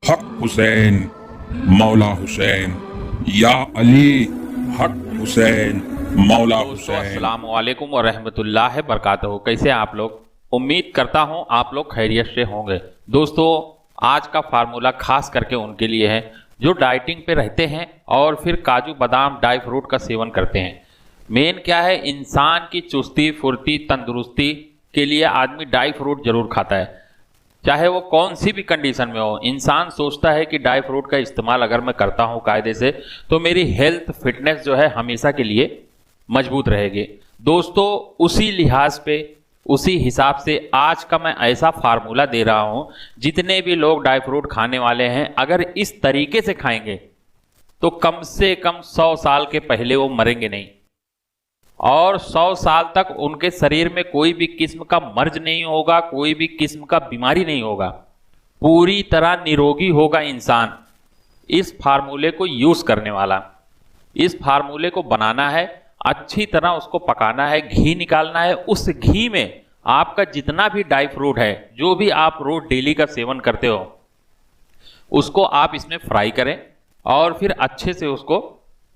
हक हुसैन, मौला हुसैन, या अली, हक हुसैन, मौला हुसैन। अस्सलाम वालेकुम व रहमतुल्लाहि बरकातहू। कैसे आप लोग? उम्मीद करता हूं आप लोग खैरियत से होंगे। दोस्तों, आज का फार्मूला खास करके उनके लिए है जो डाइटिंग पे रहते हैं और फिर काजू बादाम ड्राई फ्रूट का सेवन करते हैं। मेन क्या है, इंसान की चुस्ती फुर्ती तंदुरुस्ती के लिए आदमी ड्राई फ्रूट जरूर खाता है, चाहे वो कौन सी भी कंडीशन में हो। इंसान सोचता है कि ड्राई फ्रूट का इस्तेमाल अगर मैं करता हूं कायदे से तो मेरी हेल्थ फिटनेस जो है हमेशा के लिए मजबूत रहेगी। दोस्तों, उसी लिहाज पे उसी हिसाब से आज का मैं ऐसा फार्मूला दे रहा हूं, जितने भी लोग ड्राई फ्रूट खाने वाले हैं अगर इस तरीके से खाएंगे तो कम से कम 100 साल के पहले वो मरेंगे नहीं और 100 साल तक उनके शरीर में कोई भी किस्म का मर्ज नहीं होगा, कोई भी किस्म का बीमारी नहीं होगा, पूरी तरह निरोगी होगा इंसान इस फार्मूले को यूज करने वाला। इस फार्मूले को बनाना है, अच्छी तरह उसको पकाना है, घी निकालना है। उस घी में आपका जितना भी ड्राई फ्रूट है, जो भी आप रोज डेली का सेवन करते हो, उसको आप इसमें फ्राई करें और फिर अच्छे से उसको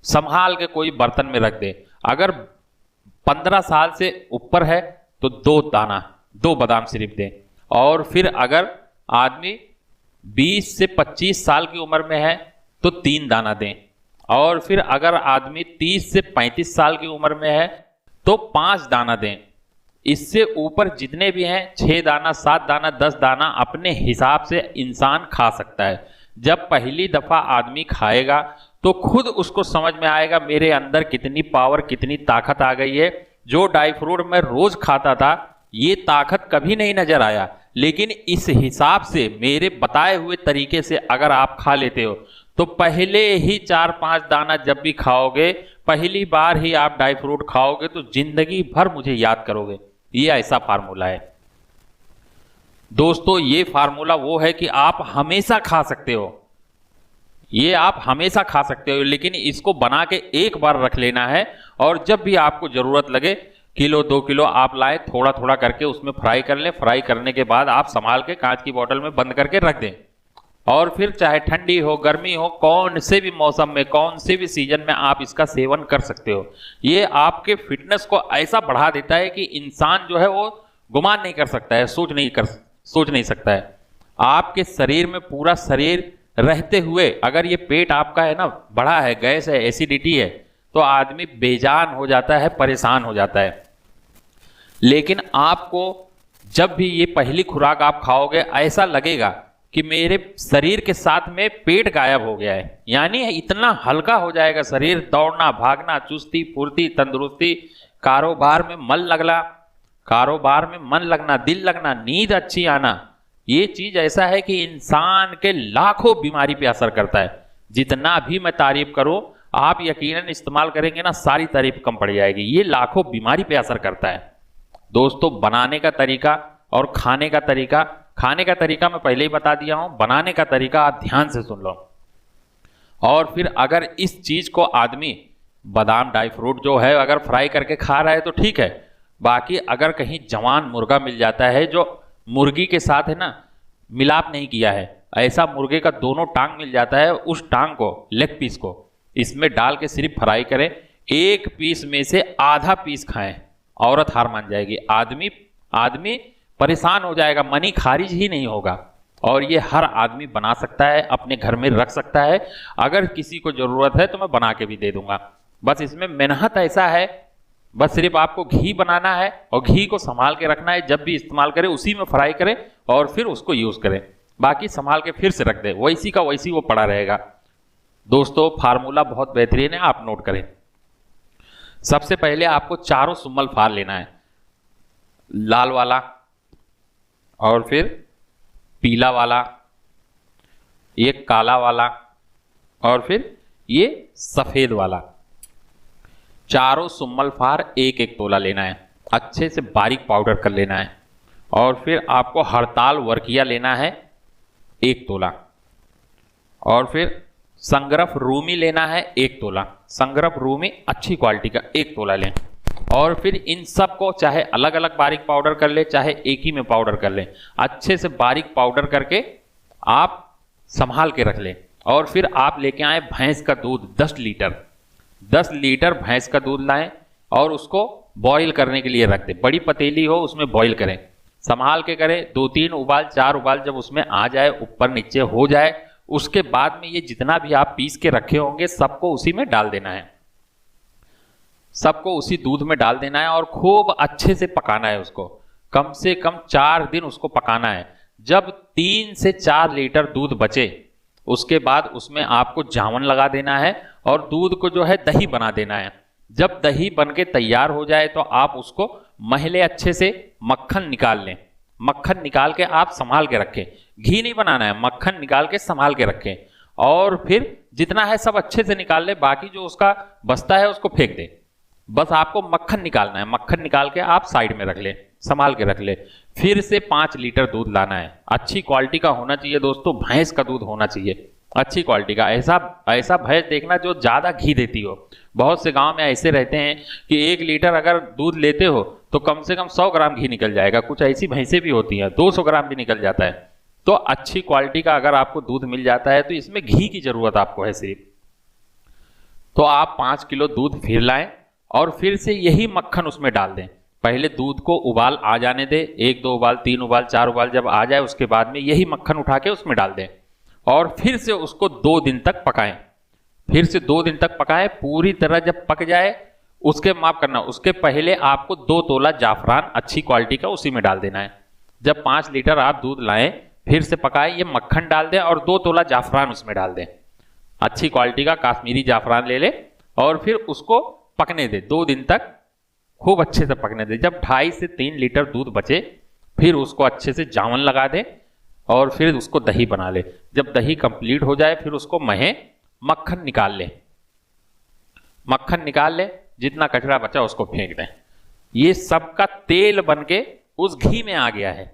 संभाल के कोई बर्तन में रख दें। अगर 15 साल से ऊपर है तो 2 बादाम सिर्फ दें। और फिर अगर आदमी 20 से 25 साल की उम्र में है तो 3 दाना दें। और फिर अगर आदमी 30 से 35 साल की उम्र में है तो 5 दाना दें। इससे ऊपर जितने भी हैं 6 दाना 7 दाना 10 दाना अपने हिसाब से इंसान खा सकता है। जब पहली दफा आदमी खाएगा तो खुद उसको समझ में आएगा मेरे अंदर कितनी पावर कितनी ताकत आ गई है। जो ड्राई फ्रूट मैं रोज खाता था ये ताकत कभी नहीं नजर आया, लेकिन इस हिसाब से मेरे बताए हुए तरीके से अगर आप खा लेते हो तो पहले ही 4-5 दाना जब भी खाओगे, पहली बार ही आप ड्राई फ्रूट खाओगे तो जिंदगी भर मुझे याद करोगे। ये ऐसा फार्मूला है दोस्तों। ये फार्मूला वो है कि आप हमेशा खा सकते हो, ये आप हमेशा खा सकते हो, लेकिन इसको बना के एक बार रख लेना है और जब भी आपको जरूरत लगे किलो 2 किलो आप लाए, थोड़ा थोड़ा करके उसमें फ्राई कर लें। फ्राई करने के बाद आप संभाल के कांच की बोतल में बंद करके रख दें और फिर चाहे ठंडी हो गर्मी हो, कौन से भी मौसम में कौन से भी सीजन में आप इसका सेवन कर सकते हो। ये आपके फिटनेस को ऐसा बढ़ा देता है कि इंसान जो है वो गुमान नहीं कर सकता है, सोच नहीं सकता है। आपके शरीर में पूरा शरीर रहते हुए अगर ये पेट आपका है ना बड़ा है, गैस है, एसिडिटी है, तो आदमी बेजान हो जाता है, परेशान हो जाता है। लेकिन आपको जब भी ये पहली खुराक आप खाओगे ऐसा लगेगा कि मेरे शरीर के साथ में पेट गायब हो गया है, यानी इतना हल्का हो जाएगा शरीर। दौड़ना भागना, चुस्ती फुर्ती तंदुरुस्ती, कारोबार में मन लगना, दिल लगना, नींद अच्छी आना, ये चीज ऐसा है कि इंसान के लाखों बीमारी पे असर करता है। जितना भी मैं तारीफ करूं, आप यकीनन इस्तेमाल करेंगे ना सारी तारीफ कम पड़ जाएगी। ये लाखों बीमारी पे असर करता है। दोस्तों, बनाने का तरीका और खाने का तरीका मैं पहले ही बता दिया हूं, बनाने का तरीका आप ध्यान से सुन लो। और फिर अगर इस चीज को आदमी बादाम ड्राई फ्रूट जो है अगर फ्राई करके खा रहा है तो ठीक है, बाकी अगर कहीं जवान मुर्गा मिल जाता है जो मुर्गी के साथ है ना मिलाप नहीं किया है, ऐसा मुर्गे का दोनों टांग मिल जाता है, उस टांग को लेग पीस को इसमें डाल के सिर्फ फ्राई करें। एक पीस में से आधा पीस खाएं, औरत हार मान जाएगी, आदमी परेशान हो जाएगा, मनी खारिज ही नहीं होगा। और ये हर आदमी बना सकता है, अपने घर में रख सकता है। अगर किसी को जरूरत है तो मैं बना के भी दे दूंगा। बस इसमें मेहनत ऐसा है, बस सिर्फ आपको घी बनाना है और घी को संभाल के रखना है। जब भी इस्तेमाल करें उसी में फ्राई करें और फिर उसको यूज करें, बाकी संभाल के फिर से रख दें, वैसी का वैसी वो पड़ा रहेगा। दोस्तों, फार्मूला बहुत बेहतरीन है, आप नोट करें। सबसे पहले आपको चारों सुम्मल फार लेना है, लाल वाला और फिर पीला वाला, ये काला वाला और फिर ये सफेद वाला। चारों सुम्मल फार 1-1 तोला लेना है, अच्छे से बारीक पाउडर कर लेना है। और फिर आपको हड़ताल वर्किया लेना है 1 तोला। और फिर संगरफ रूमी लेना है 1 तोला। संगरफ रूमी अच्छी क्वालिटी का 1 तोला लें। और फिर इन सब को चाहे अलग अलग बारीक पाउडर कर ले, चाहे एक ही में पाउडर कर ले, अच्छे से बारीक पाउडर करके आप संभाल के रख लें। और फिर आप लेके आए भैंस का दूध 10 लीटर, 10 लीटर भैंस का दूध लाएं और उसको बॉईल करने के लिए रख दें। बड़ी पतीली हो उसमें बॉईल करें, संभाल के करें। 2-3 उबाल 4 उबाल जब उसमें आ जाए, ऊपर नीचे हो जाए, उसके बाद में ये जितना भी आप पीस के रखे होंगे सबको उसी में डाल देना है, सबको उसी दूध में डाल देना है और खूब अच्छे से पकाना है उसको। कम से कम 4 दिन उसको पकाना है। जब 3 से 4 लीटर दूध बचे उसके बाद उसमें आपको जावन लगा देना है और दूध को जो है दही बना देना है। जब दही बन के तैयार हो जाए तो आप उसको महिले अच्छे से, मक्खन निकाल लें। मक्खन निकाल के आप संभाल के रखें, घी नहीं बनाना है, मक्खन निकाल के संभाल के रखें। और फिर जितना है सब अच्छे से निकाल ले, बाकी जो उसका बचता है उसको फेंक दें। बस आपको मक्खन निकालना है, मक्खन निकाल के आप साइड में रख ले, संभाल के रख ले। फिर से 5 लीटर दूध लाना है, अच्छी क्वालिटी का होना चाहिए दोस्तों, भैंस का दूध होना चाहिए अच्छी क्वालिटी का। ऐसा भैंस देखना जो ज़्यादा घी देती हो। बहुत से गांव में ऐसे रहते हैं कि 1 लीटर अगर दूध लेते हो तो कम से कम 100 ग्राम घी निकल जाएगा। कुछ ऐसी भैंसें भी होती हैं 200 ग्राम भी निकल जाता है। तो अच्छी क्वालिटी का अगर आपको दूध मिल जाता है तो इसमें घी की जरूरत आपको है सिर्फ। तो आप 5 किलो दूध फिर लाएं और फिर से यही मक्खन उसमें डाल दें। पहले दूध को उबाल आ जाने दें, 1-2 उबाल, 3 उबाल, 4 उबाल जब आ जाए उसके बाद में यही मक्खन उठा के उसमें डाल दें और फिर से उसको 2 दिन तक पकाएं। फिर से 2 दिन तक पकाएं, पूरी तरह जब पक जाए उसके माफ करना, उसके पहले आपको 2 तोला जाफरान अच्छी क्वालिटी का उसी में डाल देना है। जब 5 लीटर आप दूध लाएं फिर से पकाएं, ये मक्खन डाल दें और 2 तोला जाफरान उसमें डाल दें। अच्छी क्वालिटी का काश्मीरी जाफरान ले लें और फिर उसको पकने दें 2 दिन तक, खूब अच्छे से पकने दें। जब 2.5 से 3 लीटर दूध बचे फिर उसको अच्छे से जावन लगा दें और फिर उसको दही बना ले। जब दही कंप्लीट हो जाए फिर उसको महें, मक्खन निकाल ले, मक्खन निकाल ले, जितना कचरा बचा उसको फेंक दें। ये सबका तेल बन के उस घी में आ गया है।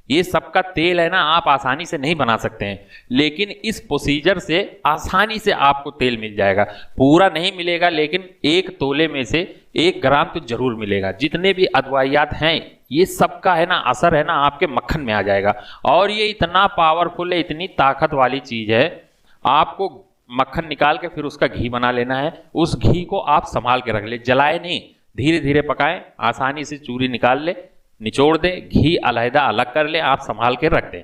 ये सबका तेल है ना, आप आसानी से नहीं बना सकते हैं, लेकिन इस प्रोसीजर से आसानी से आपको तेल मिल जाएगा। पूरा नहीं मिलेगा लेकिन 1 तोले में से 1 ग्राम तो जरूर मिलेगा। जितने भी अदवाइयात हैं ये सबका है ना असर है ना आपके मक्खन में आ जाएगा। और ये इतना पावरफुल है, इतनी ताकत वाली चीज है। आपको मक्खन निकाल के फिर उसका घी बना लेना है। उस घी को आप संभाल के रख ले, जलाए नहीं, धीरे धीरे पकाएं, आसानी से चूरी निकाल ले, निचोड़ दें, घी अलहदा अलग कर ले, आप संभाल के रख दें।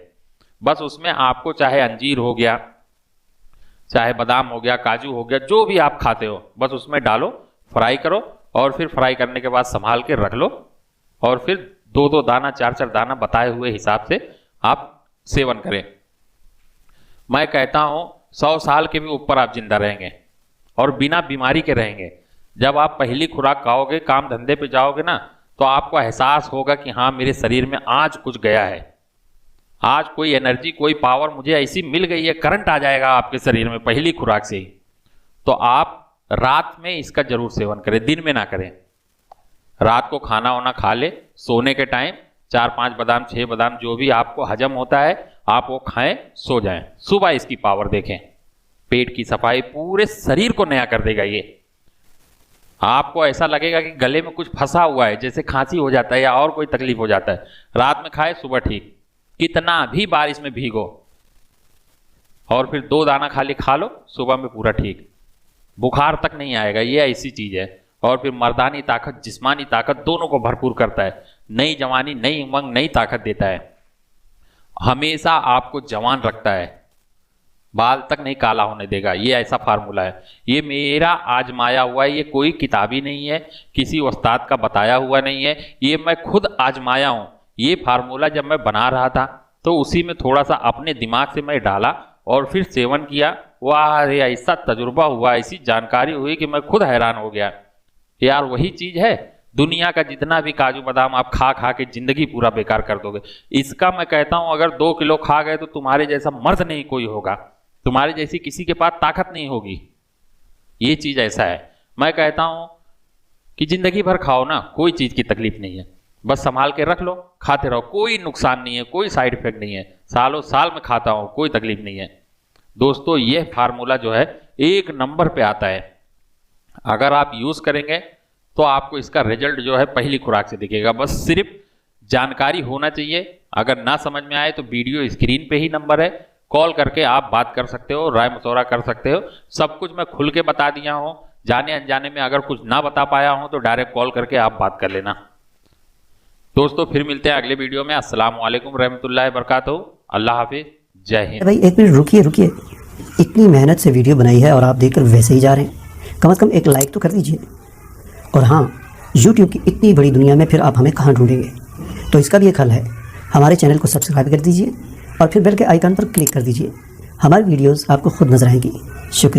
बस उसमें आपको चाहे अंजीर हो गया, चाहे बादाम हो गया, काजू हो गया, जो भी आप खाते हो बस उसमें डालो, फ्राई करो और फिर फ्राई करने के बाद संभाल के रख लो और फिर 2-2 दाना 4-4 दाना बताए हुए हिसाब से आप सेवन करें। मैं कहता हूं 100 साल के भी ऊपर आप जिंदा रहेंगे और बिना बीमारी के रहेंगे। जब आप पहली खुराक खाओगे, काम धंधे पे जाओगे ना, तो आपको एहसास होगा कि हाँ मेरे शरीर में आज कुछ गया है, आज कोई एनर्जी, कोई पावर मुझे ऐसी मिल गई है, करंट आ जाएगा आपके शरीर में पहली खुराक से ही। तो आप रात में इसका जरूर सेवन करें, दिन में ना करें। रात को खाना वाना खा ले, सोने के टाइम 4-5 बादाम, 6 बादाम, जो भी आपको हजम होता है आप वो खाएं, सो जाएं। सुबह इसकी पावर देखें, पेट की सफाई, पूरे शरीर को नया कर देगा ये। आपको ऐसा लगेगा कि गले में कुछ फंसा हुआ है, जैसे खांसी हो जाता है या और कोई तकलीफ हो जाता है, रात में खाए सुबह ठीक। कितना भी बारिश में भीगो और फिर 2 दाना खाली खा लो, सुबह में पूरा ठीक, बुखार तक नहीं आएगा। ये ऐसी चीज है। और फिर मर्दानी ताकत, जिस्मानी ताकत दोनों को भरपूर करता है। नई जवानी, नई उमंग, नई ताकत देता है, हमेशा आपको जवान रखता है, बाल तक नहीं काला होने देगा। ये ऐसा फार्मूला है, ये मेरा आजमाया हुआ है, ये कोई किताबी नहीं है, किसी उस्ताद का बताया हुआ नहीं है, ये मैं खुद आजमाया हूं। ये फार्मूला जब मैं बना रहा था तो उसी में थोड़ा सा अपने दिमाग से मैं डाला और फिर सेवन किया। वाह रे, ऐसा तजुर्बा हुआ, ऐसी जानकारी हुई कि मैं खुद हैरान हो गया। यार वही चीज है, दुनिया का जितना भी काजू बादाम आप खा खा के जिंदगी पूरा बेकार कर दोगे। इसका मैं कहता हूं अगर 2 किलो खा गए तो तुम्हारे जैसा मर्द नहीं कोई होगा, तुम्हारे जैसी किसी के पास ताकत नहीं होगी। ये चीज ऐसा है। मैं कहता हूं कि जिंदगी भर खाओ ना, कोई चीज की तकलीफ नहीं है, बस संभाल के रख लो, खाते रहो, कोई नुकसान नहीं है, कोई साइड इफेक्ट नहीं है। सालों साल में खाता हूं, कोई तकलीफ नहीं है। दोस्तों यह फार्मूला जो है 1 नंबर पे आता है। अगर आप यूज करेंगे तो आपको इसका रिजल्ट जो है पहली खुराक से दिखेगा। बस सिर्फ जानकारी होना चाहिए। अगर ना समझ में आए तो वीडियो स्क्रीन पे ही नंबर है, कॉल करके आप बात कर सकते हो, राय मशवरा कर सकते हो। सब कुछ मैं खुल के बता दिया हूँ। जाने अनजाने में अगर कुछ ना बता पाया हूँ तो डायरेक्ट कॉल करके आप बात कर लेना। दोस्तों फिर मिलते हैं अगले वीडियो में। अस्सलाम वालेकुम रहमतुल्लाहि बरकातहू। अल्लाह हाफिज, जय हिंद। भाई एक मिनट रुकिए रुकिए, इतनी मेहनत से वीडियो बनाई है और आप देखकर वैसे ही जा रहे हैं। कम से कम एक लाइक तो कर दीजिए। और हाँ, YouTube की इतनी बड़ी दुनिया में फिर आप हमें कहाँ ढूंढेंगे, तो इसका भी एक हल है। हमारे चैनल को सब्सक्राइब कर दीजिए और फिर बेल के आइकन पर क्लिक कर दीजिए। हमारी वीडियोस आपको खुद नजर आएंगी। शुक्रिया।